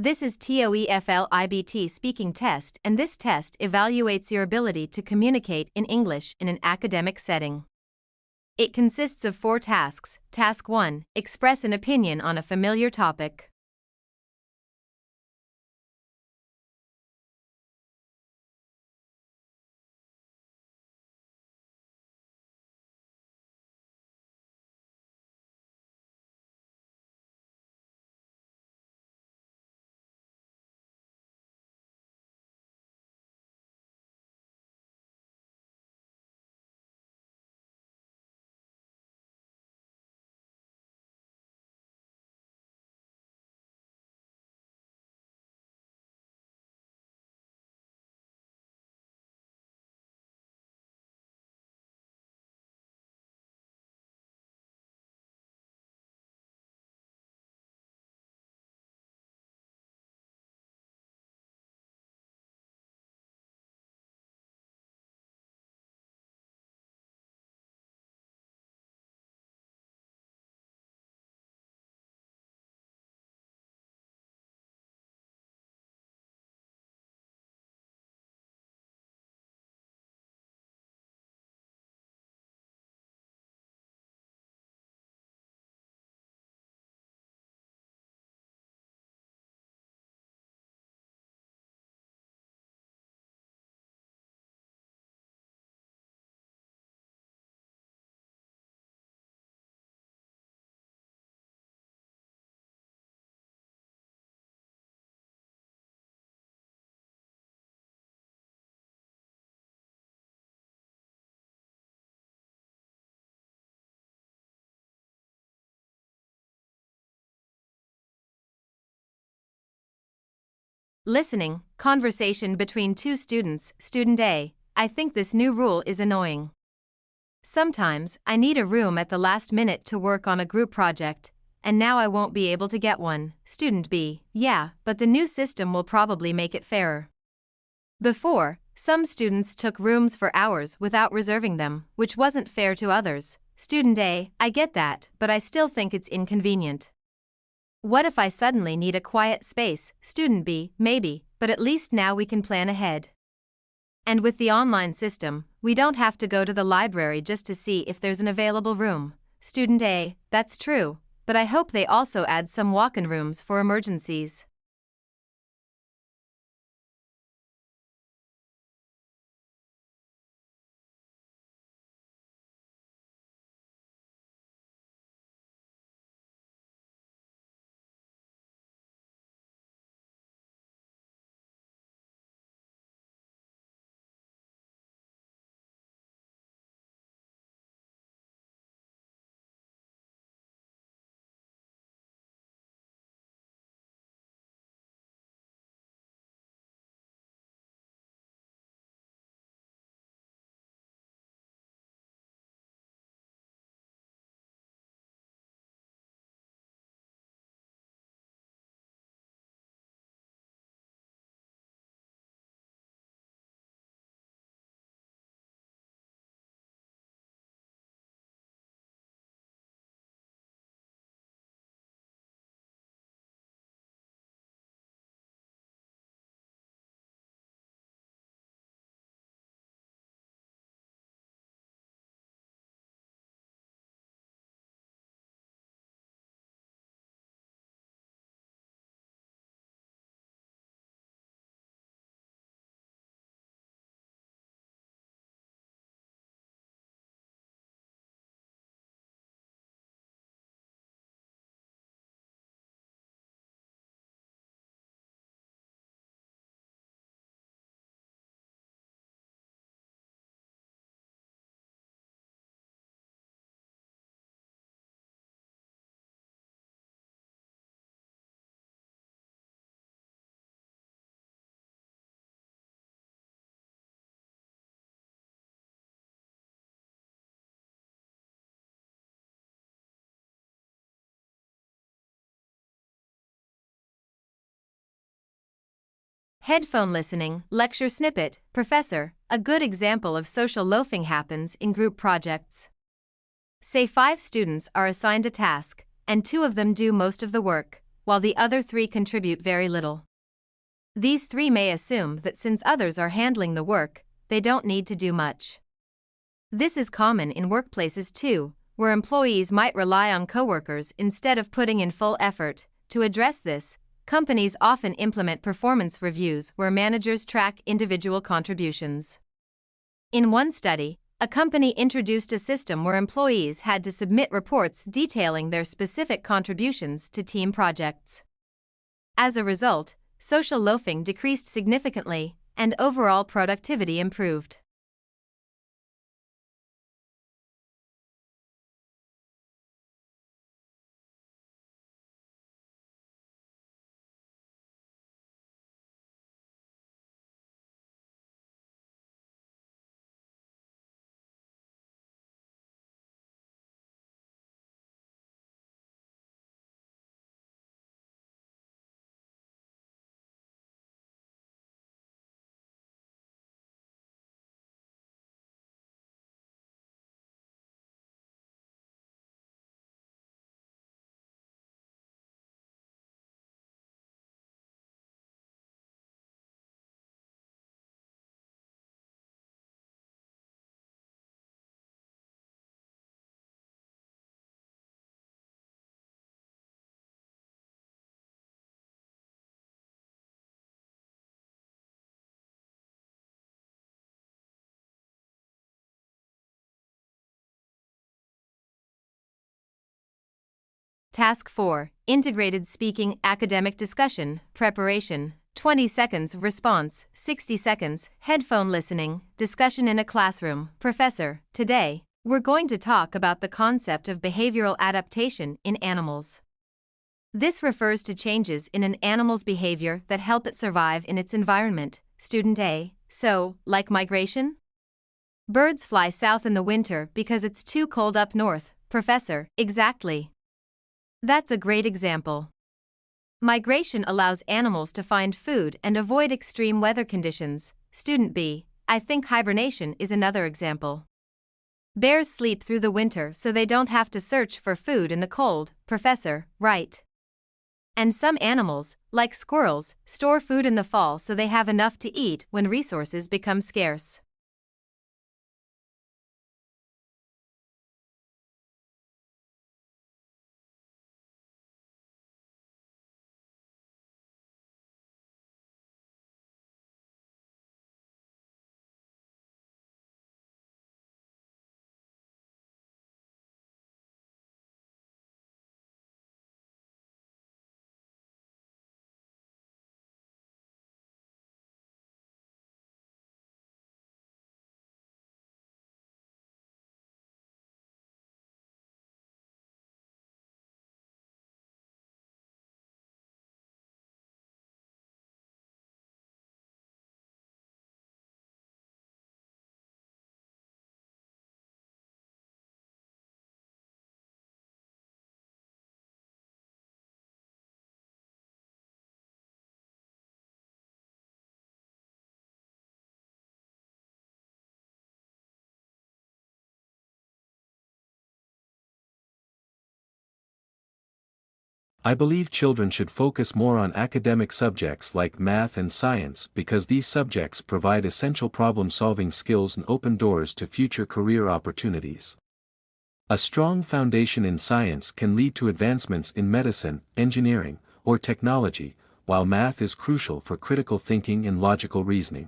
This is TOEFL IBT speaking test, and this test evaluates your ability to communicate in English in an academic setting. It consists of 4 tasks. Task 1, express an opinion on a familiar topic. Listening, conversation between 2 students. Student A, I think this new rule is annoying. Sometimes, I need a room at the last minute to work on a group project, and now I won't be able to get one. Student B, yeah, but the new system will probably make it fairer. Before, some students took rooms for hours without reserving them, which wasn't fair to others. Student A, I get that, but I still think it's inconvenient. What if I suddenly need a quiet space? Student B, maybe, but at least now we can plan ahead. And with the online system, we don't have to go to the library just to see if there's an available room. Student A, that's true, but I hope they also add some walk-in rooms for emergencies. Headphone listening, lecture snippet. Professor, a good example of social loafing happens in group projects. Say 5 students are assigned a task, and 2 of them do most of the work, while the other three contribute very little. These three may assume that since others are handling the work, they don't need to do much. This is common in workplaces too, where employees might rely on coworkers instead of putting in full effort. To address this, companies often implement performance reviews where managers track individual contributions. In one study, a company introduced a system where employees had to submit reports detailing their specific contributions to team projects. As a result, social loafing decreased significantly, and overall productivity improved. Task 4. Integrated Speaking Academic Discussion, Preparation, 20 seconds Response, 60 seconds, Headphone Listening, Discussion in a Classroom. Professor, today, we're going to talk about the concept of behavioral adaptation in animals. This refers to changes in an animal's behavior that help it survive in its environment. Student A. So, like migration? Birds fly south in the winter because it's too cold up north. Professor, exactly. That's a great example. Migration allows animals to find food and avoid extreme weather conditions. Student B. I think hibernation is another example. Bears sleep through the winter so they don't have to search for food in the cold. Professor, right. And some animals, like squirrels, store food in the fall so they have enough to eat when resources become scarce. I believe children should focus more on academic subjects like math and science because these subjects provide essential problem-solving skills and open doors to future career opportunities. A strong foundation in science can lead to advancements in medicine, engineering, or technology, while math is crucial for critical thinking and logical reasoning.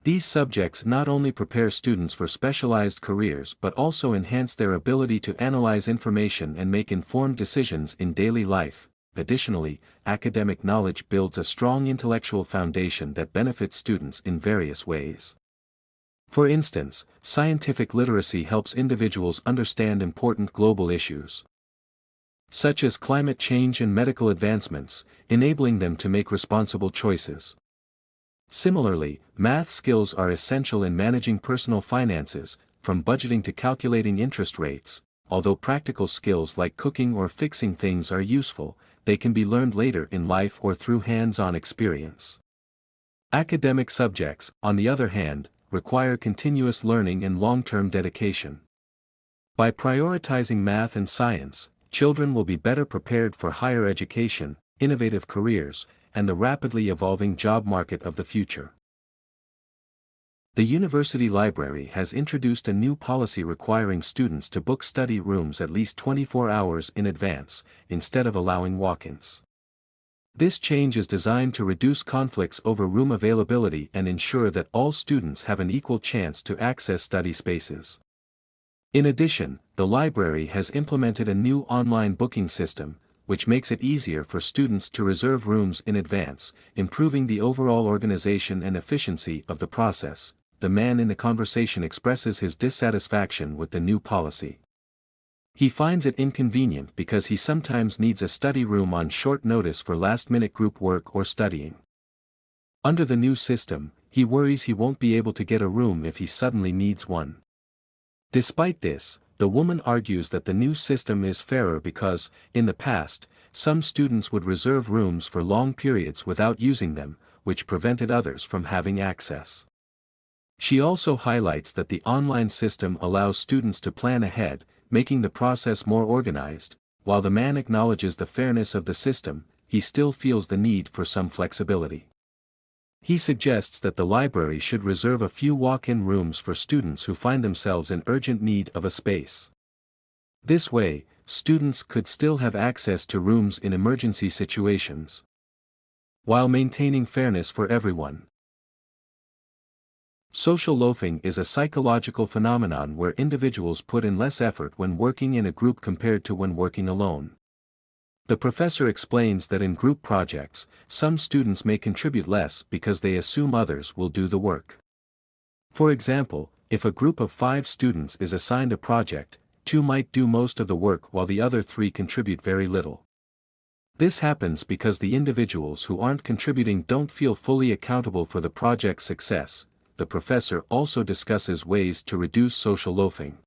These subjects not only prepare students for specialized careers but also enhance their ability to analyze information and make informed decisions in daily life. Additionally, academic knowledge builds a strong intellectual foundation that benefits students in various ways. For instance, scientific literacy helps individuals understand important global issues, such as climate change and medical advancements, enabling them to make responsible choices. Similarly, math skills are essential in managing personal finances, from budgeting to calculating interest rates. Although practical skills like cooking or fixing things are useful, they can be learned later in life or through hands-on experience. Academic subjects, on the other hand, require continuous learning and long-term dedication. By prioritizing math and science, children will be better prepared for higher education, innovative careers, and the rapidly evolving job market of the future. The university library has introduced a new policy requiring students to book study rooms at least 24 hours in advance, instead of allowing walk-ins. This change is designed to reduce conflicts over room availability and ensure that all students have an equal chance to access study spaces. In addition, the library has implemented a new online booking system, which makes it easier for students to reserve rooms in advance, improving the overall organization and efficiency of the process. The man in the conversation expresses his dissatisfaction with the new policy. He finds it inconvenient because he sometimes needs a study room on short notice for last-minute group work or studying. Under the new system, he worries he won't be able to get a room if he suddenly needs one. Despite this, the woman argues that the new system is fairer because, in the past, some students would reserve rooms for long periods without using them, which prevented others from having access. She also highlights that the online system allows students to plan ahead, making the process more organized. While the man acknowledges the fairness of the system, he still feels the need for some flexibility. He suggests that the library should reserve a few walk-in rooms for students who find themselves in urgent need of a space. This way, students could still have access to rooms in emergency situations, while maintaining fairness for everyone. Social loafing is a psychological phenomenon where individuals put in less effort when working in a group compared to when working alone. The professor explains that in group projects, some students may contribute less because they assume others will do the work. For example, if a group of 5 students is assigned a project, 2 might do most of the work while the other 3 contribute very little. This happens because the individuals who aren't contributing don't feel fully accountable for the project's success. The professor also discusses ways to reduce social loafing.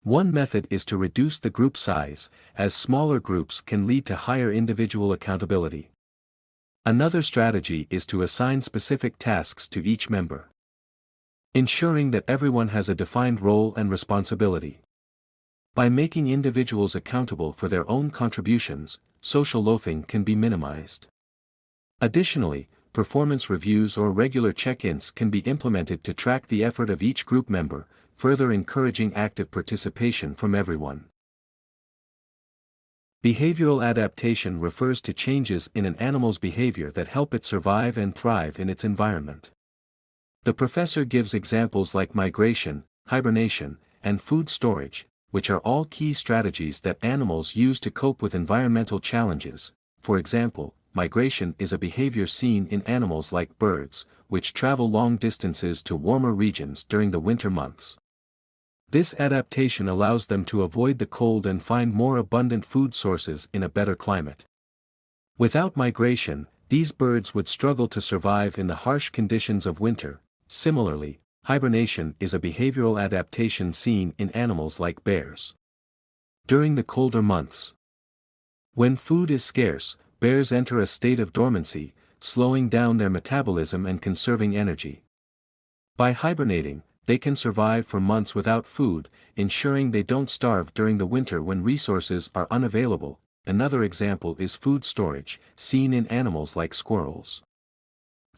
One method is to reduce the group size, as smaller groups can lead to higher individual accountability. Another strategy is to assign specific tasks to each member, ensuring that everyone has a defined role and responsibility. By making individuals accountable for their own contributions, social loafing can be minimized. Additionally, performance reviews or regular check-ins can be implemented to track the effort of each group member, further encouraging active participation from everyone. Behavioral adaptation refers to changes in an animal's behavior that help it survive and thrive in its environment. The professor gives examples like migration, hibernation, and food storage, which are all key strategies that animals use to cope with environmental challenges. For example, migration is a behavior seen in animals like birds, which travel long distances to warmer regions during the winter months. This adaptation allows them to avoid the cold and find more abundant food sources in a better climate. Without migration, these birds would struggle to survive in the harsh conditions of winter. Similarly, hibernation is a behavioral adaptation seen in animals like bears. During the colder months, when food is scarce, bears enter a state of dormancy, slowing down their metabolism and conserving energy. By hibernating, they can survive for months without food, ensuring they don't starve during the winter when resources are unavailable. Another example is food storage, seen in animals like squirrels.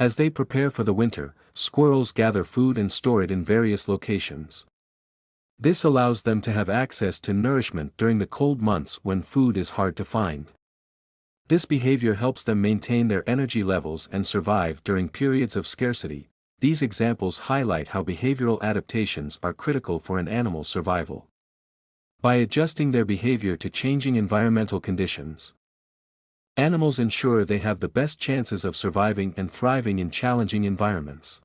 As they prepare for the winter, squirrels gather food and store it in various locations. This allows them to have access to nourishment during the cold months when food is hard to find. This behavior helps them maintain their energy levels and survive during periods of scarcity. These examples highlight how behavioral adaptations are critical for an animal's survival. By adjusting their behavior to changing environmental conditions, animals ensure they have the best chances of surviving and thriving in challenging environments.